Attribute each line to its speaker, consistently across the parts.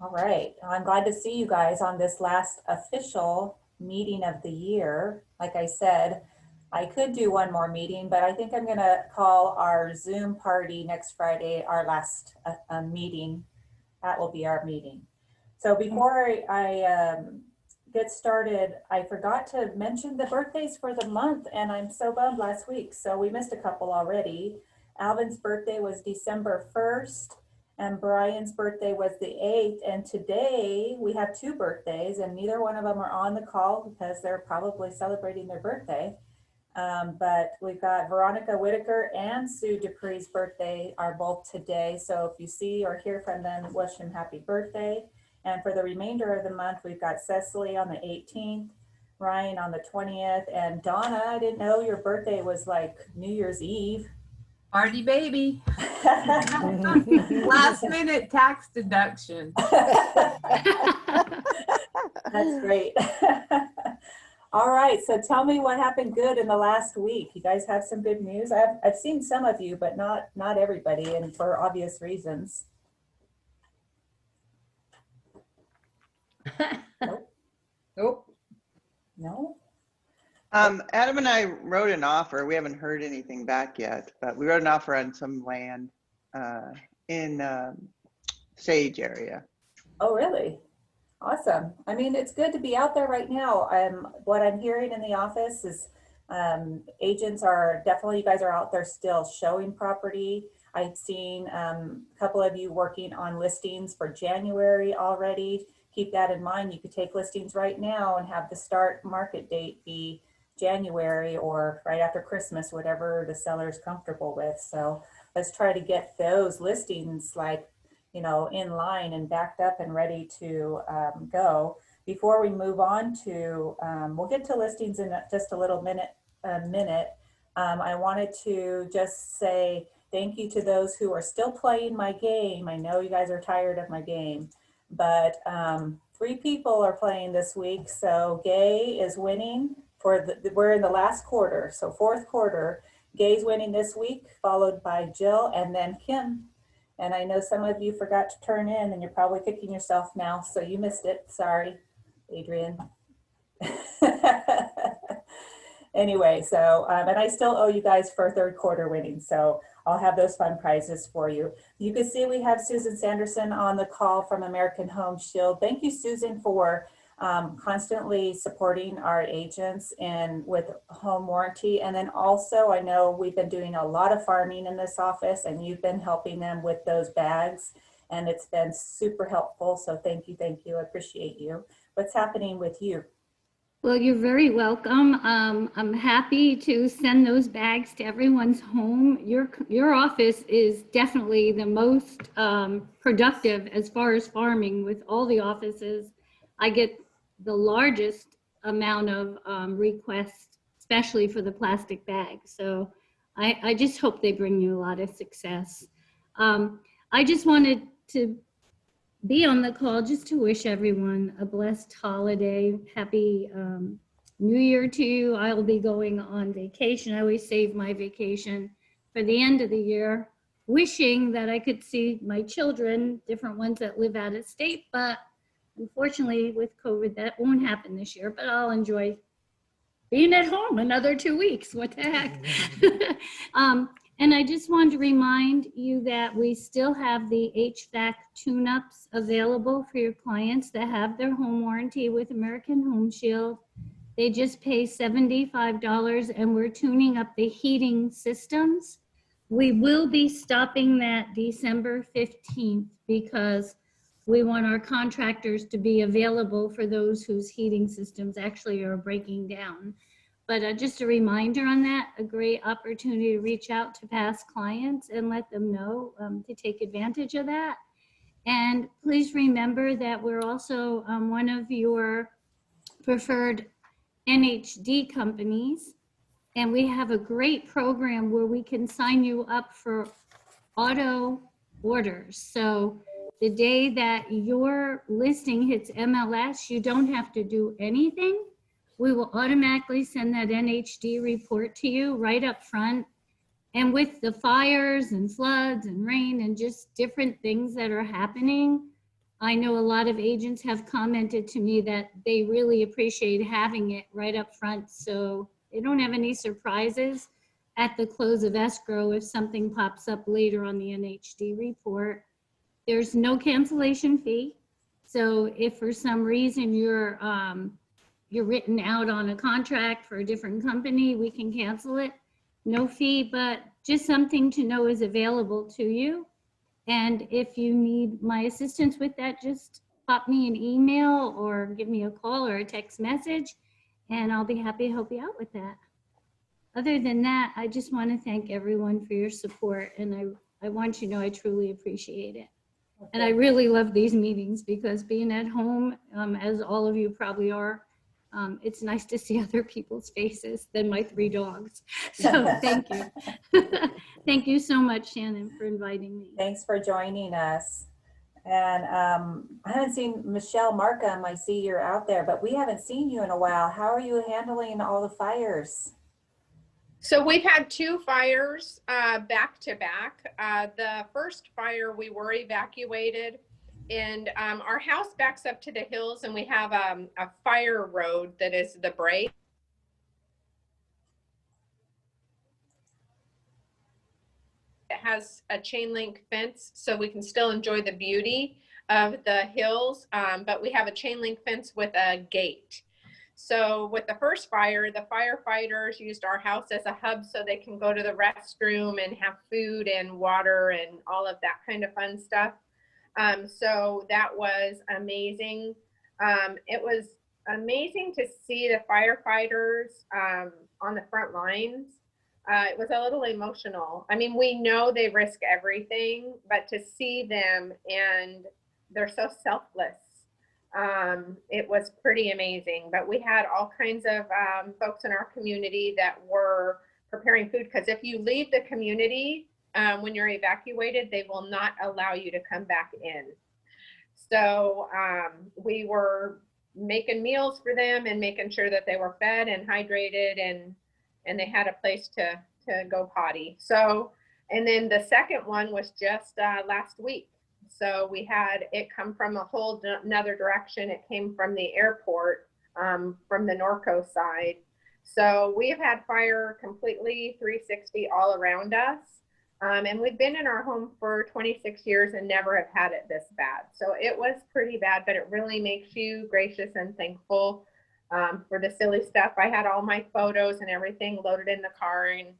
Speaker 1: All right. I'm glad to see you guys on this last official meeting of the year. Like I said, I could do one more meeting, but I think I'm going to call our Zoom party next Friday our last meeting. That will be our meeting. So before I get started, I forgot to mention the birthdays for the month, and I'm so bummed last week. So we missed a couple already. Alvin's birthday was December 1st, and Brian's birthday was the 8th. And today we have two birthdays, and neither one of them are on the call because they're probably celebrating their birthday. But we've got Veronica Whitaker and Sue Dupree's birthday are both today. So if you see or hear from them, wish them happy birthday. And for the remainder of the month, we've got Cecily on the 18th, Ryan on the 20th, and Donna, I didn't know your birthday was like New Year's Eve.
Speaker 2: Party baby. Last minute tax deduction.
Speaker 1: That's great. All right, so tell me what happened good in the last week. You guys have some good news? I've seen some of you, but not everybody, and for obvious reasons.
Speaker 2: Nope.
Speaker 1: No?
Speaker 3: Adam and I wrote an offer. We haven't heard anything back yet, but we wrote an offer on some land in Sage area.
Speaker 1: Oh, really? Awesome. I mean, it's good to be out there right now. What I'm hearing in the office is agents are definitely, you guys are out there still showing property. I've seen a couple of you working on listings for January already. Keep that in mind. You could take listings right now and have the start market date be January or right after Christmas, whatever the seller is comfortable with. So let's try to get those listings like, you know, in line and backed up and ready to go. Before we move on to, we'll get to listings in just a little minute. I wanted to just say thank you to those who are still playing my game. I know you guys are tired of my game, but 3 people are playing this week. So Gay is winning we're in the last quarter. So 4th quarter, Gay's winning this week, followed by Jill and then Kim. And I know some of you forgot to turn in and you're probably kicking yourself now. So you missed it. Sorry, Adrian. Anyway, so, and I still owe you guys for 3rd quarter winning. So I'll have those fun prizes for you. You can see we have Susan Sanderson on the call from American Home Shield. Thank you, Susan, for constantly supporting our agents and with home warranty. And then also, I know we've been doing a lot of farming in this office and you've been helping them with those bags and it's been super helpful. So thank you, I appreciate you. What's happening with you?
Speaker 4: Well, you're very welcome. I'm happy to send those bags to everyone's home. Your office is definitely the most productive as far as farming with all the offices. I get the largest amount of requests, especially for the plastic bags. So I just hope they bring you a lot of success. I just wanted to be on the call just to wish everyone a blessed holiday. Happy New Year to you. I'll be going on vacation. I always save my vacation for the end of the year, wishing that I could see my children, different ones that live out of state, but unfortunately with COVID, that won't happen this year, but I'll enjoy being at home another 2 weeks. What the heck? And I just wanted to remind you that we still have the HVAC tune-ups available for your clients that have their home warranty with American Home Shield. They just pay $75 and we're tuning up the heating systems. We will be stopping that December 15th because we want our contractors to be available for those whose heating systems actually are breaking down. But just a reminder on that, a great opportunity to reach out to past clients and let them know to take advantage of that. And please remember that we're also one of your preferred NHD companies. And we have a great program where we can sign you up for auto orders. So the day that your listing hits MLS, you don't have to do anything. We will automatically send that NHD report to you right up front. And with the fires and floods and rain and just different things that are happening, I know a lot of agents have commented to me that they really appreciate having it right up front, so they don't have any surprises at the close of escrow if something pops up later on the NHD report. There's no cancellation fee. So if for some reason you're written out on a contract for a different company, we can cancel it. No fee, but just something to know is available to you. And if you need my assistance with that, just pop me an email or give me a call or a text message, and I'll be happy to help you out with that. Other than that, I just want to thank everyone for your support, and I want you to know I truly appreciate it. And I really love these meetings because being at home, as all of you probably are, it's nice to see other people's faces than my 3 dogs. So thank you. Thank you so much, Shannon, for inviting me.
Speaker 1: Thanks for joining us. And I haven't seen Michelle Markham. I see you're out there, but we haven't seen you in a while. How are you handling all the fires?
Speaker 5: So we've had 2 fires back to back. The first fire we were evacuated, and our house backs up to the hills, and we have a fire road that is the break. It has a chain link fence, so we can still enjoy the beauty of the hills, but we have a chain link fence with a gate. So with the first fire, the firefighters used our house as a hub so they can go to the restroom and have food and water and all of that kind of fun stuff. So that was amazing. It was amazing to see the firefighters on the front lines. It was a little emotional. I mean, we know they risk everything, but to see them and they're so selfless. It was pretty amazing, but we had all kinds of folks in our community that were preparing food, because if you leave the community when you're evacuated, they will not allow you to come back in. So we were making meals for them and making sure that they were fed and hydrated, and they had a place to go potty. So, and then the second one was just last week. So we had it come from a whole another direction. It came from the airport, from the Norco side. So we have had fire completely 360 all around us. And we've been in our home for 26 years and never have had it this bad. So it was pretty bad, but it really makes you gracious and thankful for the silly stuff. I had all my photos and everything loaded in the car, and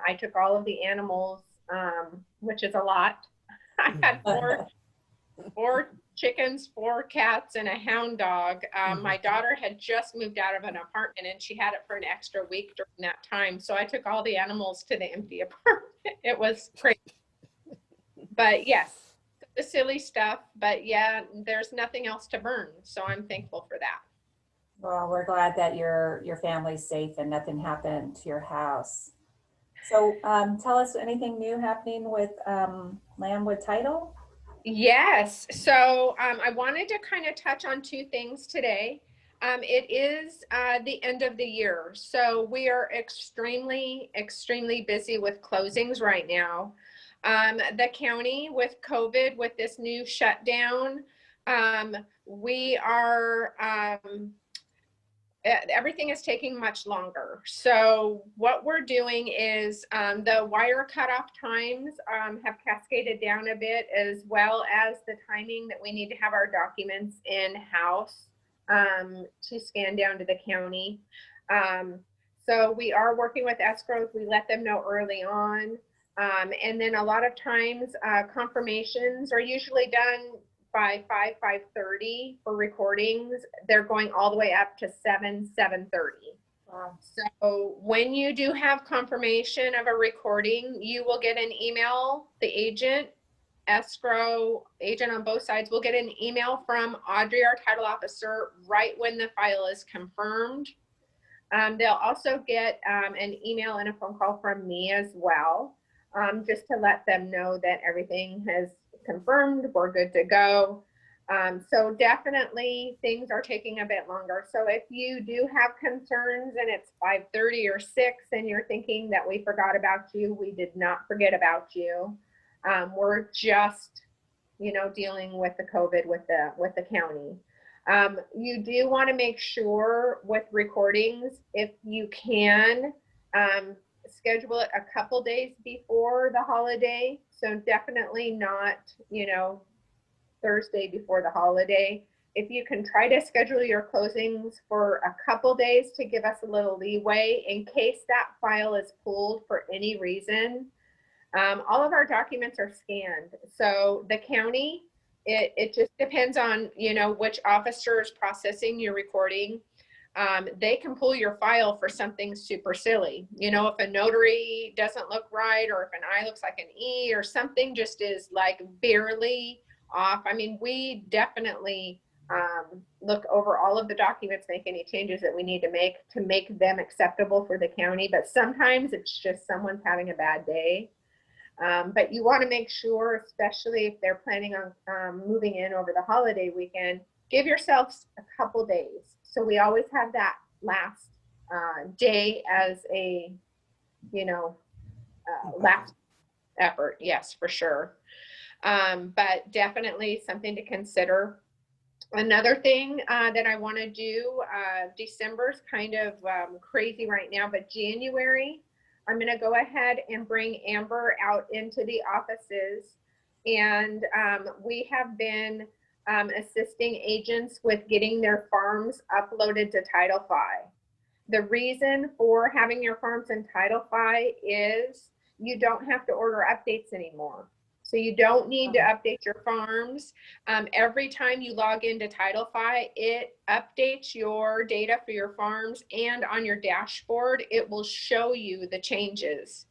Speaker 5: I took all of the animals, which is a lot. I had four chickens, 4 cats, and a hound dog. My daughter had just moved out of an apartment, and she had it for an extra week during that time. So I took all the animals to the empty apartment. It was crazy. But yes, the silly stuff. But yeah, there's nothing else to burn. So I'm thankful for that.
Speaker 1: Well, we're glad that your family's safe and nothing happened to your house. So tell us anything new happening with Landwood Title? Yes.
Speaker 5: So I wanted to kind of touch on 2 things today. It is the end of the year. So we are extremely, extremely busy with closings right now. The county with COVID, with this new shutdown, we are, everything is taking much longer. So what we're doing is the wire cutoff times have cascaded down a bit, as well as the timing that we need to have our documents in-house to scan down to the county. So we are working with escrows. We let them know early on. And then a lot of times confirmations are usually done by 5:30 for recordings. They're going all the way up to 7:30.
Speaker 1: Wow.
Speaker 5: So when you do have confirmation of a recording, you will get an email. The agent, escrow agent on both sides, will get an email from Audrey, our title officer, right when the file is confirmed. They'll also get an email and a phone call from me as well, just to let them know that everything has confirmed, we're good to go. So definitely things are taking a bit longer. So if you do have concerns and it's 5:30 or 6 and you're thinking that we forgot about you, we did not forget about you. We're just dealing with the COVID with the county. You do want to make sure with recordings, if you can, schedule it a couple days before the holiday. So definitely not, Thursday before the holiday. If you can try to schedule your closings for a couple days to give us a little leeway in case that file is pulled for any reason. All of our documents are scanned. So the county, it just depends on, which officer is processing your recording. They can pull your file for something super silly. If a notary doesn't look right, or if an I looks like an E, or something just is like barely off. I mean, we definitely look over all of the documents, make any changes that we need to make them acceptable for the county. But sometimes it's just someone's having a bad day. But you want to make sure, especially if they're planning on moving in over the holiday weekend, give yourselves a couple days. So we always have that last day as a, last effort. Yes, for sure. But definitely something to consider. Another thing that I want to do, December's kind of crazy right now, but January, I'm going to go ahead and bring Amber out into the offices. And we have been assisting agents with getting their farms uploaded to Title V. The reason for having your farms in Title V is you don't have to order updates anymore. So you don't need to update your farms. Every time you log into Title V, it updates your data for your farms, and on your dashboard, it will show you the changes.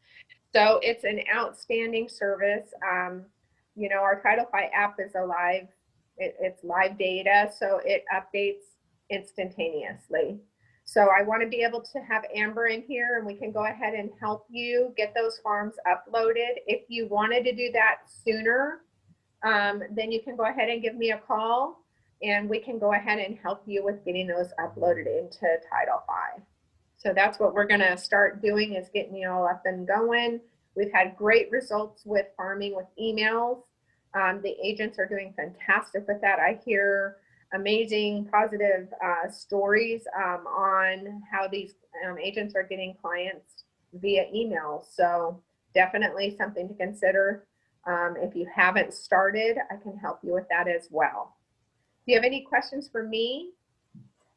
Speaker 5: So it's an outstanding service. Our Title V app is it's live data, so it updates instantaneously. So I want to be able to have Amber in here, and we can go ahead and help you get those farms uploaded. If you wanted to do that sooner, then you can go ahead and give me a call, and we can go ahead and help you with getting those uploaded into Title V. So that's what we're going to start doing, is getting you all up and going. We've had great results with farming with emails. The agents are doing fantastic with that. I hear amazing positive stories on how these agents are getting clients via email. So definitely something to consider. If you haven't started, I can help you with that as well. Do you have any questions for me?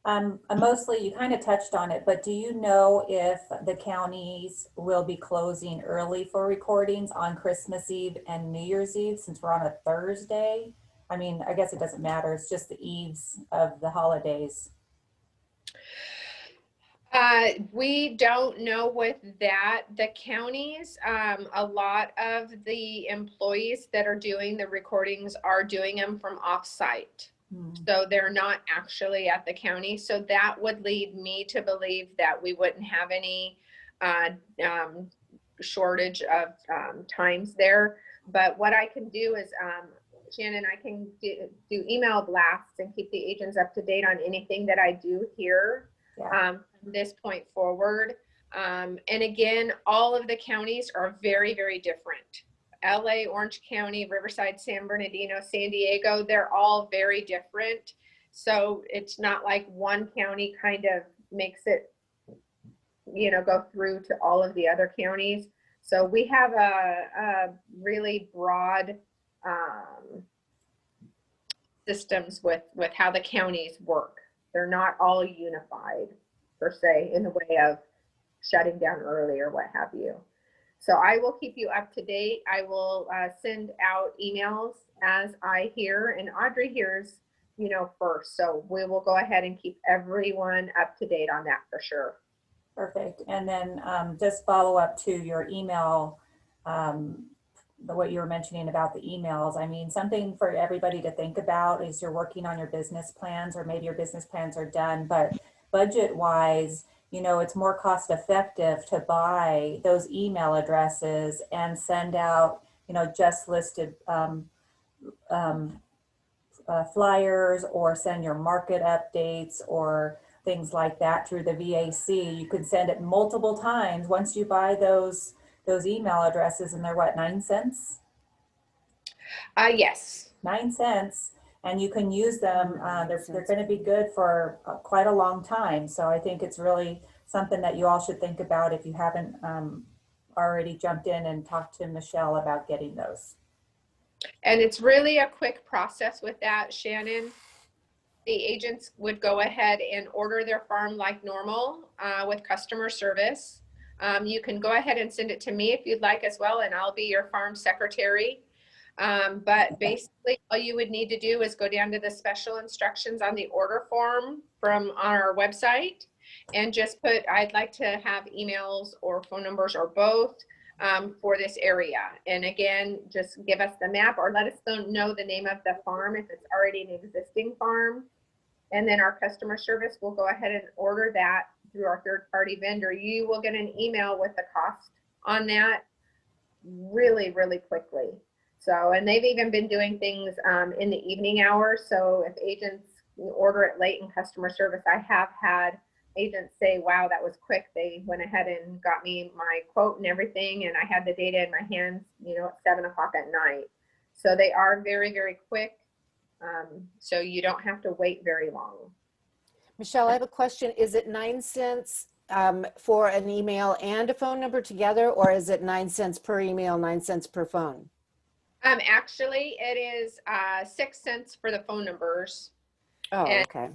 Speaker 1: Mostly you kind of touched on it, but do you know if the counties will be closing early for recordings on Christmas Eve and New Year's Eve, since we're on a Thursday? I mean, I guess it doesn't matter. It's just the eves of the holidays.
Speaker 5: We don't know with that. The counties, a lot of the employees that are doing the recordings are doing them from off-site. So they're not actually at the county. So that would lead me to believe that we wouldn't have any shortage of times there. But what I can do is, Shannon, I can do email blasts and keep the agents up to date on anything that I do here from this point forward. And again, all of the counties are very, very different. LA, Orange County, Riverside, San Bernardino, San Diego, they're all very different. So it's not like one county kind of makes it, go through to all of the other counties. So we have a really broad systems with how the counties work. They're not all unified per se in the way of shutting down early or what have you. So I will keep you up to date. I will send out emails as I hear, and Audrey hears, first. So we will go ahead and keep everyone up to date on that for sure.
Speaker 1: Perfect. And then just follow up to your email, what you were mentioning about the emails. I mean, something for everybody to think about is you're working on your business plans, or maybe your business plans are done, but budget wise, it's more cost effective to buy those email addresses and send out, just listed flyers, or send your market updates or things like that through the VAC. You could send it multiple times once you buy those email addresses, and they're what, 9 cents?
Speaker 5: Yes.
Speaker 1: 9 cents, and you can use them. They're going to be good for quite a long time. So I think it's really something that you all should think about if you haven't already jumped in and talked to Michelle about getting those.
Speaker 5: And it's really a quick process with that, Shannon. The agents would go ahead and order their farm like normal with customer service. You can go ahead and send it to me if you'd like as well, and I'll be your farm secretary. But basically all you would need to do is go down to the special instructions on the order form from our website and just put, I'd like to have emails or phone numbers or both for this area. And again, just give us the map or let us know the name of the farm if it's already an existing farm. And then our customer service will go ahead and order that through our third-party vendor. You will get an email with the cost on that really, really quickly. So, and they've even been doing things in the evening hours. So if agents order it late in customer service, I have had agents say, wow, that was quick. They went ahead and got me my quote and everything, and I had the data in my hands, you know, at 7 o'clock at night. So they are very, very quick. So you don't have to wait very long.
Speaker 6: Michelle, I have a question. Is it 9 cents for an email and a phone number together, or is it 9 cents per email, 9 cents per phone?
Speaker 5: Actually, it is 6 cents for the phone numbers.
Speaker 6: Oh,
Speaker 5: And
Speaker 6: okay.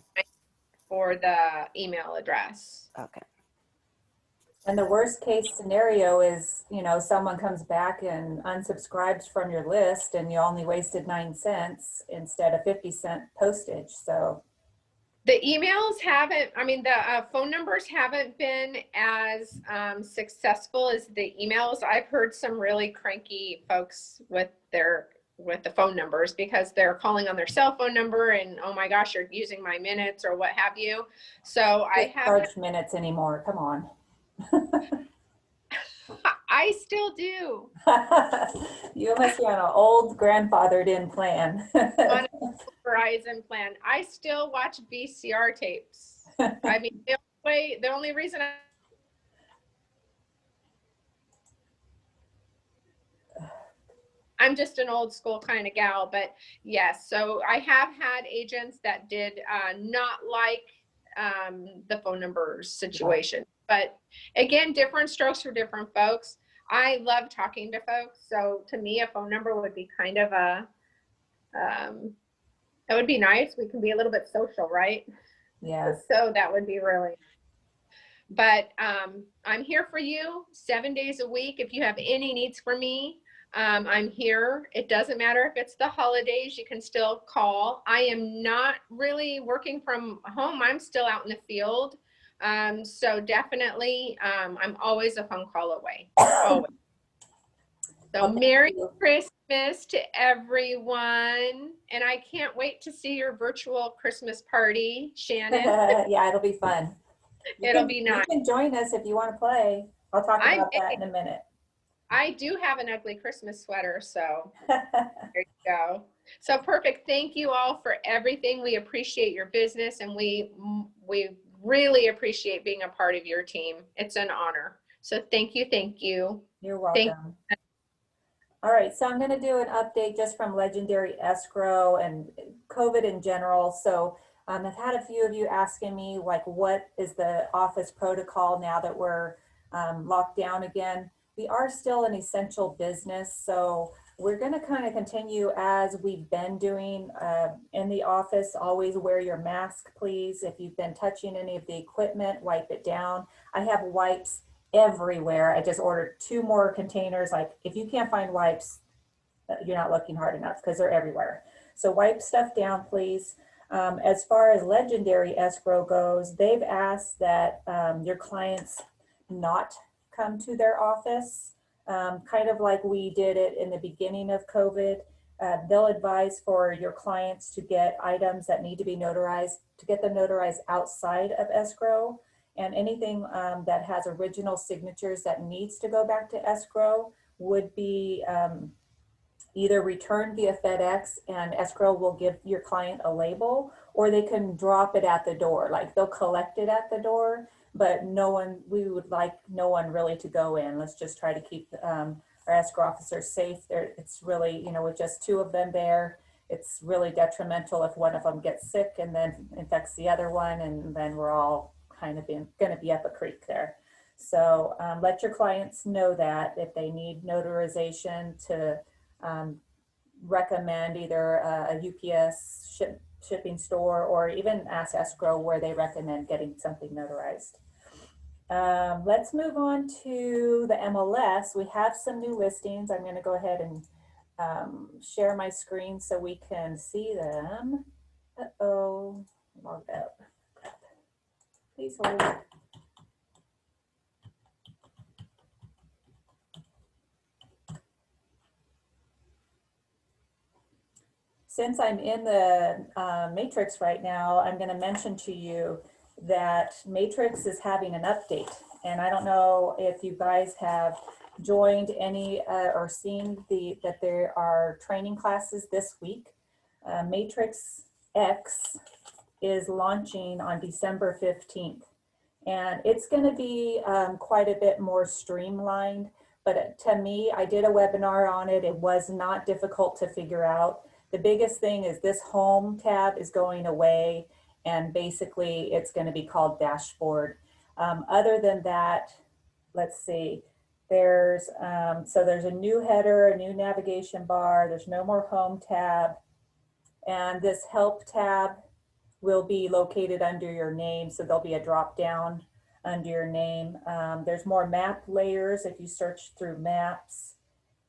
Speaker 5: for the email address.
Speaker 6: Okay.
Speaker 1: And the worst case scenario is, you know, someone comes back and unsubscribes from your list and you only wasted 9 cents instead of 50-cent postage. So
Speaker 5: The emails haven't, I mean, the phone numbers haven't been as successful as the emails. I've heard some really cranky folks with the phone numbers because they're calling on their cell phone number and, oh my gosh, you're using my minutes or what have you. So I have
Speaker 1: charge minutes anymore. Come on.
Speaker 5: I still do.
Speaker 1: You must be on an old grandfathered in plan.
Speaker 5: On a Verizon plan. I still watch VCR tapes. I mean, the only reason I'm just an old school kind of gal, but yes. So I have had agents that did not like the phone numbers situation. But again, different strokes for different folks. I love talking to folks. So to me, a phone number would be kind of a, it would be nice. We can be a little bit social, right?
Speaker 1: Yes.
Speaker 5: So that would be really, but I'm here for you 7 days a week. If you have any needs for me, I'm here. It doesn't matter if it's the holidays, you can still call. I am not really working from home. I'm still out in the field. So definitely, I'm always a phone call away. Always. So
Speaker 1: Well,
Speaker 5: Merry Christmas to everyone. And I can't wait to see your virtual Christmas party, Shannon.
Speaker 1: Yeah, it'll be fun.
Speaker 5: It'll be nice.
Speaker 1: You can join us if you want to play. I'll talk about that in a minute.
Speaker 5: I do have an ugly Christmas sweater, so there you go. So perfect. Thank you all for everything. We appreciate your business, and we really appreciate being a part of your team. It's an honor. So thank you. Thank you.
Speaker 1: You're welcome. All right, so I'm going to do an update just from Legendary Escrow and COVID in general. So I've had a few of you asking me, like, what is the office protocol now that we're locked down again? We are still an essential business, so we're going to kind of continue as we've been doing in the office. Always wear your mask, please. If you've been touching any of the equipment, wipe it down. I have wipes everywhere. I just ordered 2 more containers. Like, if you can't find wipes, you're not looking hard enough because they're everywhere. So wipe stuff down, please. As far as Legendary Escrow goes, they've asked that your clients not come to their office, kind of like we did it in the beginning of COVID. They'll advise for your clients to get items that need to be notarized, to get them notarized outside of escrow, and anything that has original signatures that needs to go back to escrow would be either returned via FedEx, and escrow will give your client a label, or they can drop it at the door. Like, they'll collect it at the door, but we would like no one really to go in. Let's just try to keep our escrow officers safe. It's really, with just 2 of them there, it's really detrimental if one of them gets sick and then infects the other one, and then we're all kind of going to be up a creek there. So let your clients know that if they need notarization to recommend either a UPS shipping store, or even ask escrow where they recommend getting something notarized. Let's move on to the MLS. We have some new listings. I'm going to go ahead and share my screen so we can see them. Uh-oh, logged out. Crap. Please hold. Since I'm in the Matrix right now, I'm going to mention to you that Matrix is having an update. And I don't know if you guys have joined any or seen that there are training classes this week. Matrix X is launching on December 15th. And it's going to be quite a bit more streamlined. But to me, I did a webinar on it. It was not difficult to figure out. The biggest thing is this home tab is going away, and basically it's going to be called dashboard. Other than that, let's see, there's a new header, a new navigation bar, there's no more home tab, and this help tab will be located under your name, so there'll be a drop down under your name. There's more map layers if you search through maps.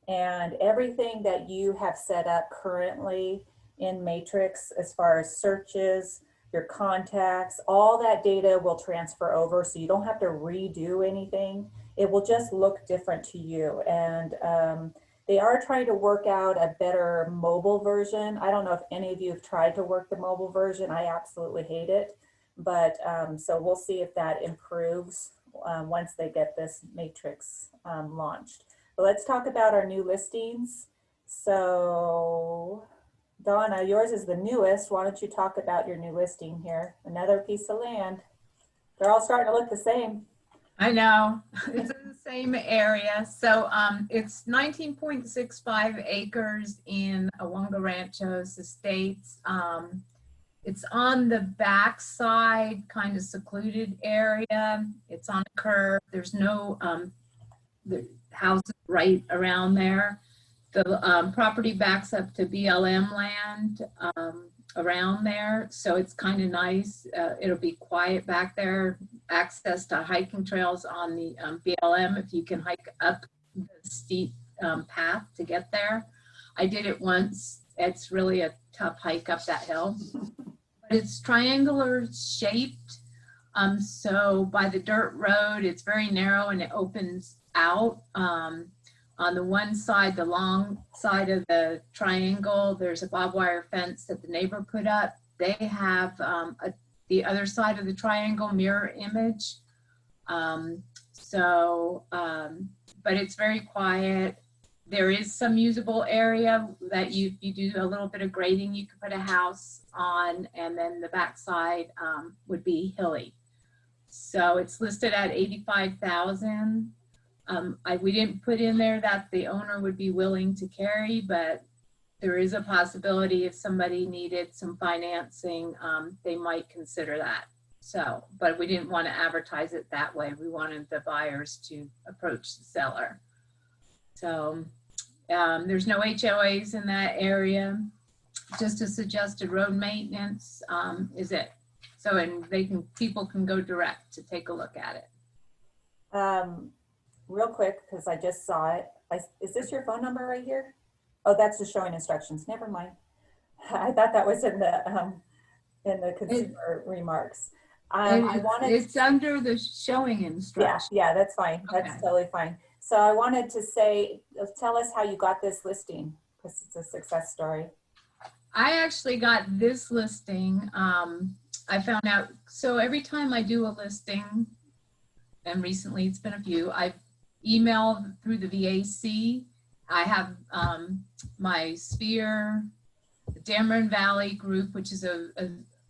Speaker 1: And everything that you have set up currently in Matrix, as far as searches, your contacts, all that data will transfer over, so you don't have to redo anything. It will just look different to you. And they are trying to work out a better mobile version. I don't know if any of you have tried to work the mobile version. I absolutely hate it. But so we'll see if that improves once they get this Matrix launched. But let's talk about our new listings. So Donna, yours is the newest. Why don't you talk about your new listing here? Another piece of land. They're all starting to look the same.
Speaker 2: I know. It's in the same area. So it's 19.65 acres in Awanga Ranchos Estates. It's on the back side, kind of secluded area. It's on a curve. There's no the houses right around there. The property backs up to BLM land around there, so it's kind of nice. It'll be quiet back there. Access to hiking trails on the BLM if you can hike up the steep path to get there. I did it once. It's really a tough hike up that hill. But it's triangular shaped. So by the dirt road, it's very narrow and it opens out. On the one side, the long side of the triangle, there's a barbed wire fence that the neighbor put up. They have the other side of the triangle mirror image. But it's very quiet. There is some usable area that you do a little bit of grading. You could put a house on, and then the backside would be hilly. So it's listed at $85,000. We didn't put in there that the owner would be willing to carry, but there is a possibility if somebody needed some financing, they might consider that. So, but we didn't want to advertise it that way. We wanted the buyers to approach the seller. So there's no HOAs in that area. Just a suggested road maintenance is it. So, and people can go direct to take a look at it.
Speaker 1: Real quick, because I just saw it. Is this your phone number right here? Oh, that's the showing instructions. Never mind. I thought that was in the consumer remarks.
Speaker 2: It's under the showing instructions.
Speaker 1: Yeah, that's fine. That's
Speaker 2: Okay.
Speaker 1: totally fine. So I wanted to say, tell us how you got this listing, because it's a success story.
Speaker 2: I actually got this listing. I found out, so every time I do a listing, and recently it's been a few, I've emailed through the VAC. I have my Sphere, the Dameron Valley group, which is a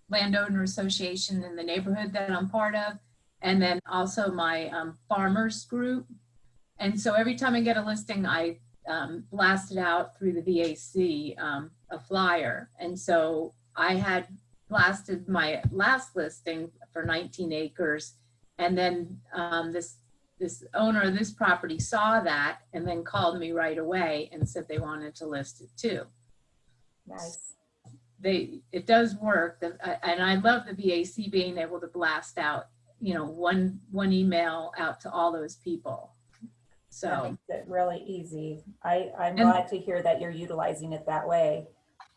Speaker 2: landowner association in the neighborhood that I'm part of, and then also my farmers group. And so every time I get a listing, I blast it out through the VAC. a flyer. And so I had blasted my last listing for 19 acres. And then this owner of this property saw that and then called me right away and said they wanted to list it too.
Speaker 1: Nice.
Speaker 2: It does work. And I love the VAC being able to blast out, you know, one email out to all those people.
Speaker 1: That
Speaker 2: So,
Speaker 1: makes it really easy. I'm glad to hear that you're utilizing it that way.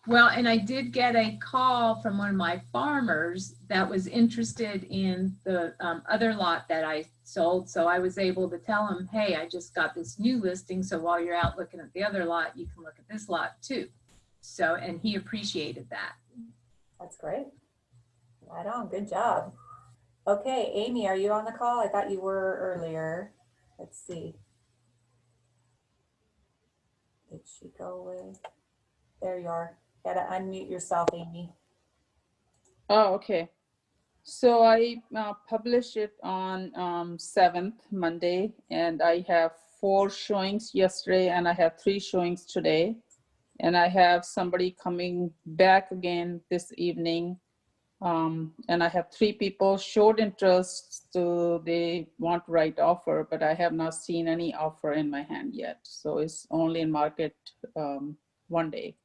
Speaker 2: well, and I did get a call from one of my farmers that was interested in the other lot that I sold. So I was able to tell him, hey, I just got this new listing. So while you're out looking at the other lot, you can look at this lot too. So, and he appreciated that.
Speaker 1: That's great. Right on. Good job. Okay, Amy, are you on the call? I thought you were earlier. Let's see. Did she go away? There you are. Gotta unmute yourself, Amy.
Speaker 7: Oh, okay. So I published it on 7th, Monday, and I have 4 showings yesterday, and I have 3 showings today. And I have somebody coming back again this evening. And I have 3 people showed interest, so they want to write offer, but I have not seen any offer in my hand yet. So it's only in market 1 day.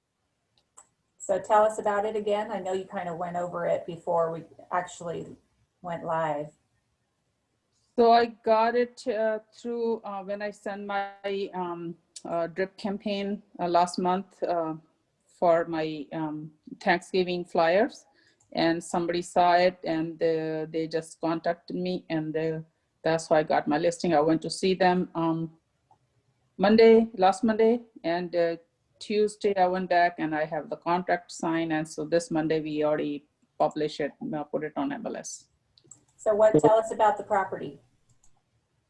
Speaker 1: So tell us about it again. I know you kind of went over it before we actually went live.
Speaker 7: So I got it through when I sent my drip campaign last month for my Thanksgiving flyers, and somebody saw it and they just contacted me, and that's how I got my listing. I went to see them last Monday, and Tuesday I went back and I have the contract signed, and so this Monday we already publish it, put it on MLS.
Speaker 1: So tell us about the property.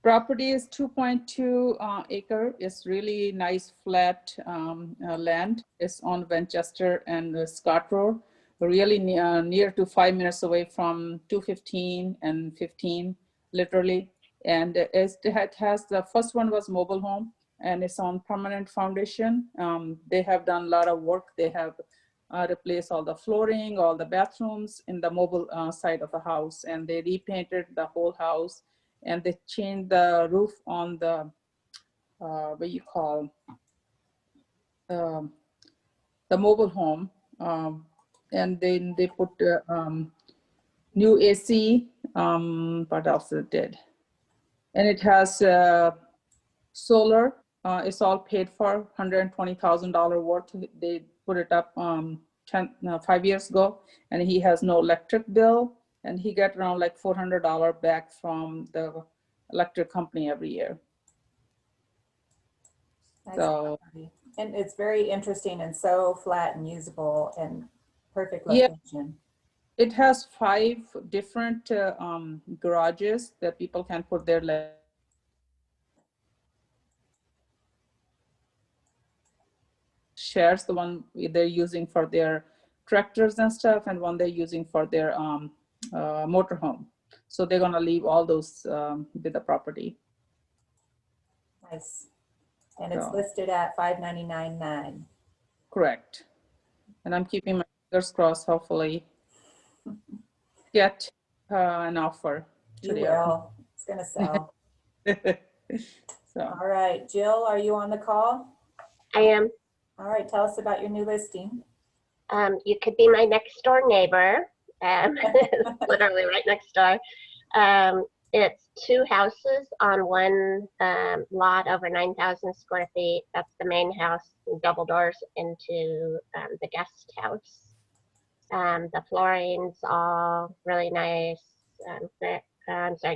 Speaker 7: Property is 2.2 acre. It's really nice flat land. It's on Winchester and Scott Road, really near to 5 minutes away from 215 and 15, literally. And it has, the first one was mobile home, and it's on permanent foundation. They have done a lot of work. They have replaced all the flooring, all the bathrooms in the mobile side of the house, and they repainted the whole house. And they changed the roof on the, what you call, the mobile home. And then they put new AC, what else it did? And it has solar, it's all paid for, $120,000 worth. They put it up 5 years ago, and he has no electric bill. And he got around like $400 back from the electric company every year.
Speaker 1: Nice
Speaker 7: So,
Speaker 1: property. And it's very interesting and so flat and usable and perfect
Speaker 7: yeah,
Speaker 1: location.
Speaker 7: it has 5 different garages that people can put their shares, the one they're using for their tractors and stuff, and one they're using for their motorhome. So they're gonna leave all those with the property.
Speaker 1: Nice. And it's
Speaker 7: So,
Speaker 1: listed at $599,900.
Speaker 7: correct. And I'm keeping my fingers crossed, hopefully get an offer
Speaker 1: You
Speaker 7: today.
Speaker 1: will. It's gonna sell.
Speaker 7: So,
Speaker 1: All right, Jill, are you on the call?
Speaker 8: I am.
Speaker 1: All right, tell us about your new listing.
Speaker 8: You could be my next door neighbor. Literally right next door. It's 2 houses on one lot over 9,000 square feet. That's the main house, double doors into the guest house. The flooring's all really nice.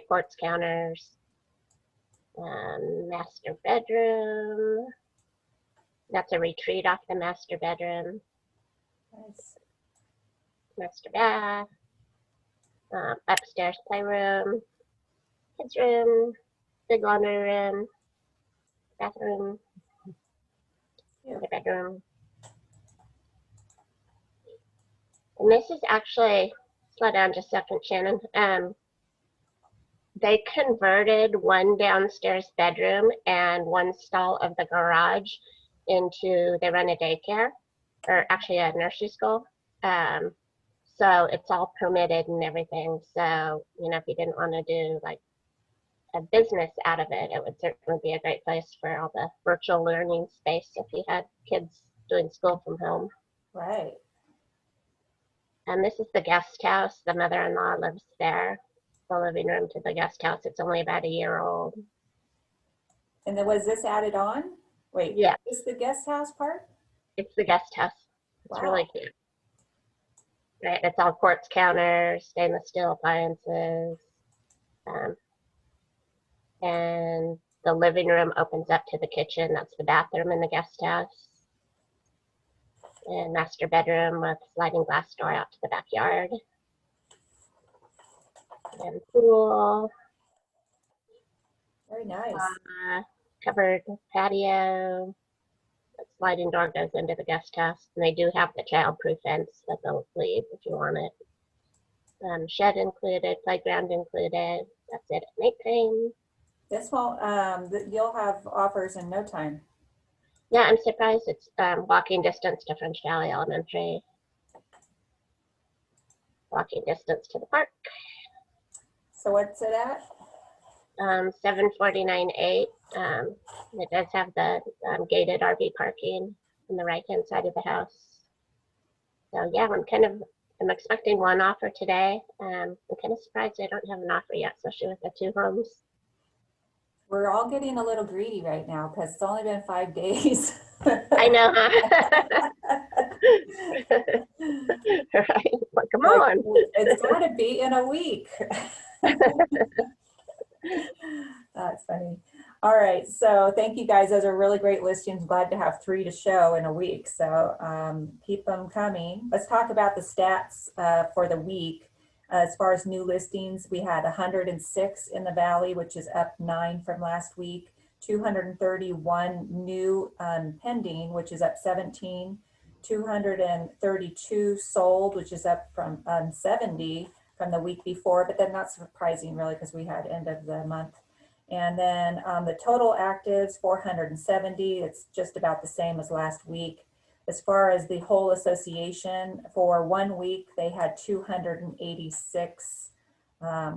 Speaker 8: Quartz counters. Master bedroom. That's a retreat off the master bedroom.
Speaker 1: Nice.
Speaker 8: Master bath. Upstairs playroom. Kids room. Big laundry room. Bathroom. Another bedroom. And this is actually, slow down just a second, Shannon. They converted one downstairs bedroom and one stall of the garage into, they run a daycare. or actually a nursery school. So it's all permitted and everything. So, you know, if you didn't want to do like a business out of it, it would certainly be a great place for all the virtual learning space if you had kids doing school from home.
Speaker 1: Right.
Speaker 8: And this is the guest house. The mother-in-law lives there. The living room to the guest house. It's only about a year old.
Speaker 1: And then was this added on? Wait,
Speaker 8: Yeah,
Speaker 1: is the guest house part?
Speaker 8: it's the guest house. It's
Speaker 1: Wow.
Speaker 8: really cute. Right, it's all quartz counters, stainless steel appliances. And the living room opens up to the kitchen. That's the bathroom in the guest house. And master bedroom with sliding glass door out to the backyard. And pool,
Speaker 1: Very nice.
Speaker 8: covered patio. The sliding door goes into the guest house. And they do have the child-proof fence that they'll leave if you want it. Shed included, playground included. That's it at nighttime.
Speaker 1: This won't, you'll have offers in no time.
Speaker 8: Yeah, I'm surprised it's walking distance to French Valley Elementary. Walking distance to the park.
Speaker 1: So what's it at?
Speaker 8: 749.8. It does have the gated RV parking on the right-hand side of the house. So yeah, I'm expecting one offer today. I'm kind of surprised I don't have an offer yet, especially with the 2 homes.
Speaker 1: We're all getting a little greedy right now because it's only been 5 days.
Speaker 8: I know, huh? Right? Well, come on.
Speaker 1: It's got to be in a week. That's funny. All right, so thank you guys. Those are really great listings. Glad to have 3 to show in a week. So keep them coming. Let's talk about the stats for the week. As far as new listings, we had 106 in the Valley, which is up 9 from last week. 231 new pending, which is up 17. 232 sold, which is up from 70 from the week before, but then not surprising really because we had end of the month. And then the total actives, 470. It's just about the same as last week. As far as the whole association, for 1 week, they had 286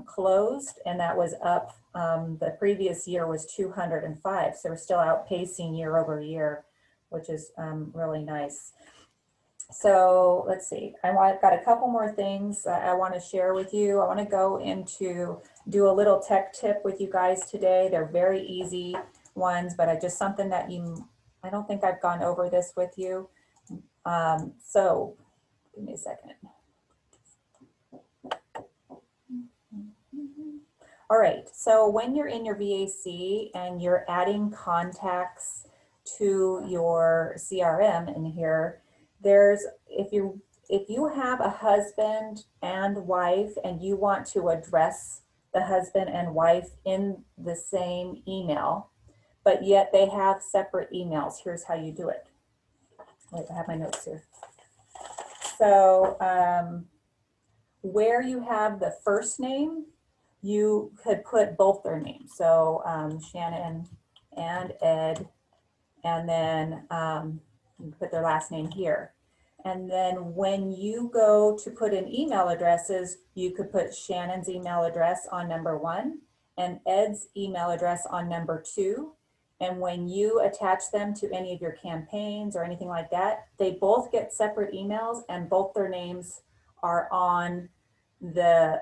Speaker 1: closed, and that was up. The previous year was 205. So we're still outpacing year over year, which is really nice. So let's see, I've got a couple more things I want to share with you. I want to go into do a little tech tip with you guys today. They're very easy ones, but just something that I don't think I've gone over this with you. So give me a second. All right, so when you're in your VAC and you're adding contacts to your CRM in here, if you have a husband and wife and you want to address the husband and wife in the same email, but yet they have separate emails, here's how you do it. Wait, I have my notes here. So where you have the first name, you could put both their names. So Shannon and Ed, and then you put their last name here. And then when you go to put in email addresses, you could put Shannon's email address on number 1 and Ed's email address on number 2. And when you attach them to any of your campaigns or anything like that, they both get separate emails and both their names are on the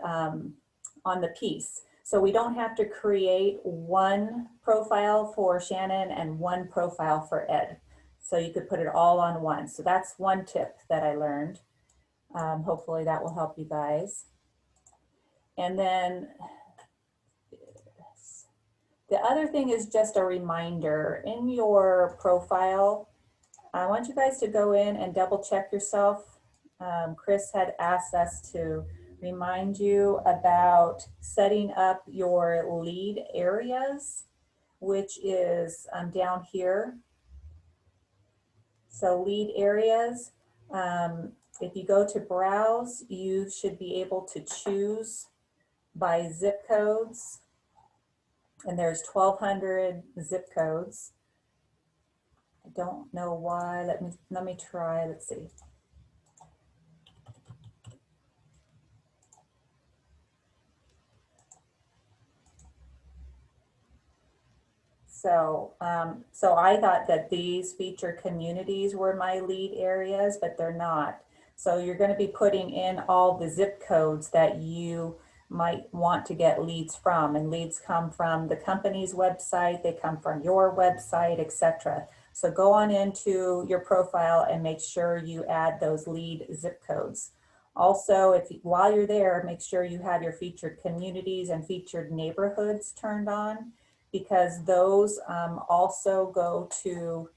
Speaker 1: piece. So we don't have to create one profile for Shannon and one profile for Ed. So you could put it all on one. So that's one tip that I learned. Hopefully that will help you guys. And then the other thing is just a reminder in your profile. I want you guys to go in and double check yourself. Chris had asked us to remind you about setting up your lead areas, which is down here. So lead areas, if you go to browse, you should be able to choose by zip codes. And there's 1,200 zip codes. I don't know why. Let me try. Let's see. So, so I thought that these feature communities were my lead areas, but they're not. So you're going to be putting in all the zip codes that you might want to get leads from, and leads come from the company's website, they come from your website, etc. So go on into your profile and make sure you add those lead zip codes. Also, while you're there, make sure you have your featured communities and featured neighborhoods turned on, because those also go to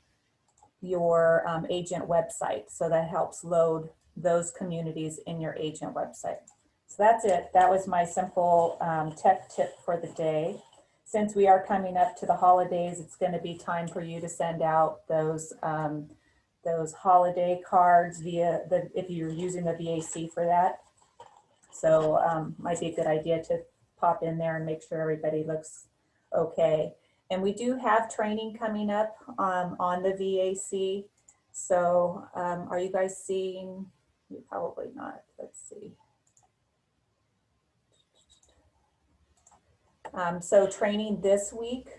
Speaker 1: your agent website. So that helps load those communities in your agent website. So that's it. That was my simple tech tip for the day. Since we are coming up to the holidays, it's going to be time for you to send out those holiday cards if you're using the VAC for that. So might be a good idea to pop in there and make sure everybody looks okay. And we do have training coming up on the VAC. So are you guys seeing? Probably not. Let's see. So training this week,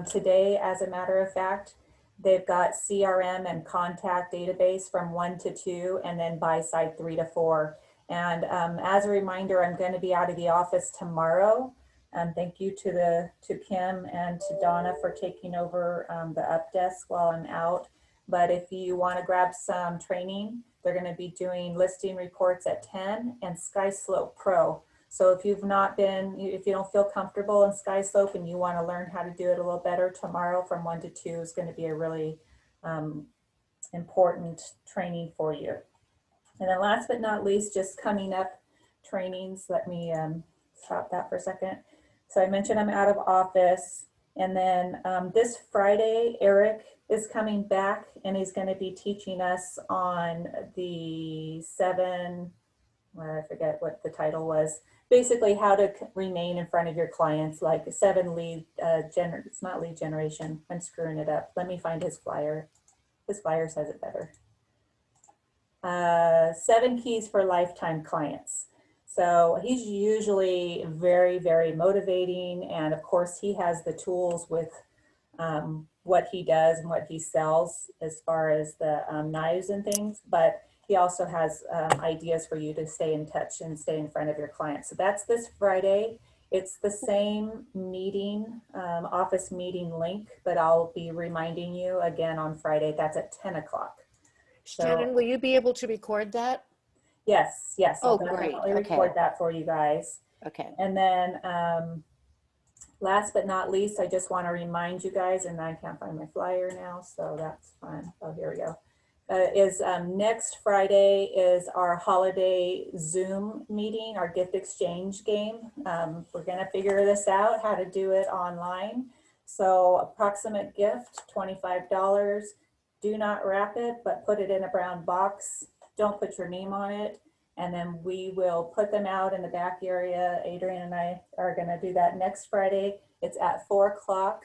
Speaker 1: today, as a matter of fact, they've got CRM and contact database from 1 to 2, and then buy side 3 to 4. And as a reminder, I'm going to be out of the office tomorrow. Thank you to Kim and to Donna for taking over the up desk while I'm out. But if you want to grab some training, they're going to be doing listing reports at 10 and SkySlope Pro. So if you don't feel comfortable in SkySlope and you want to learn how to do it a little better, tomorrow from 1 to 2 is going to be a really important training for you. And then last but not least, just coming up trainings. Let me stop that for a second. So I mentioned I'm out of office. And then this Friday, Eric is coming back and he's going to be teaching us on the 7, I forget what the title was, basically how to remain in front of your clients, like 7 lead, it's not lead generation, I'm screwing it up. Let me find his flyer. His flyer says it better. 7 keys for lifetime clients. So he's usually very, very motivating. And of course he has the tools with what he does and what he sells as far as the knives and things, but he also has ideas for you to stay in touch and stay in front of your clients. So that's this Friday. It's the same meeting, office meeting link, but I'll be reminding you again on Friday. That's at 10 o'clock.
Speaker 6: Shannon, will you be able to record that?
Speaker 1: Yes, yes.
Speaker 6: Oh,
Speaker 1: I'll
Speaker 6: great.
Speaker 1: definitely
Speaker 6: Okay.
Speaker 1: record that for you guys.
Speaker 6: Okay.
Speaker 1: And then last but not least, I just want to remind you guys, and I can't find my flyer now, so that's fine. Oh, here we go. Next Friday is our holiday Zoom meeting, our gift exchange game. We're going to figure this out, how to do it online. So approximate gift, $25. Do not wrap it, but put it in a brown box. Don't put your name on it. And then we will put them out in the back area. Adrian and I are going to do that next Friday. It's at 4 o'clock.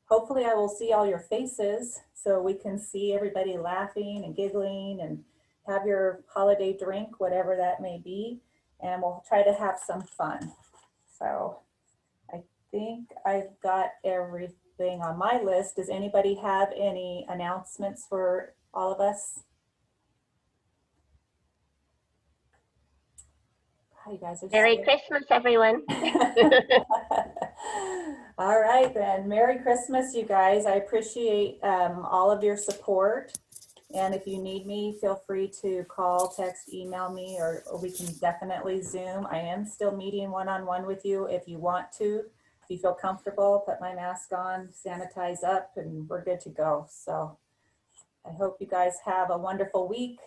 Speaker 1: Hopefully I will see all your faces so we can see everybody laughing and giggling and have your holiday drink, whatever that may be. And we'll try to have some fun. So I think I've got everything on my list. Does anybody have any announcements for all of us? Hi, you guys are
Speaker 8: Merry
Speaker 1: so...
Speaker 8: Christmas, everyone.
Speaker 1: All right, then. Merry Christmas, you guys. I appreciate all of your support. And if you need me, feel free to call, text, email me, or we can definitely Zoom. I am still meeting one-on-one with you if you want to. If you feel comfortable, put my mask on, sanitize up, and we're good to go. So I hope you guys have a wonderful week.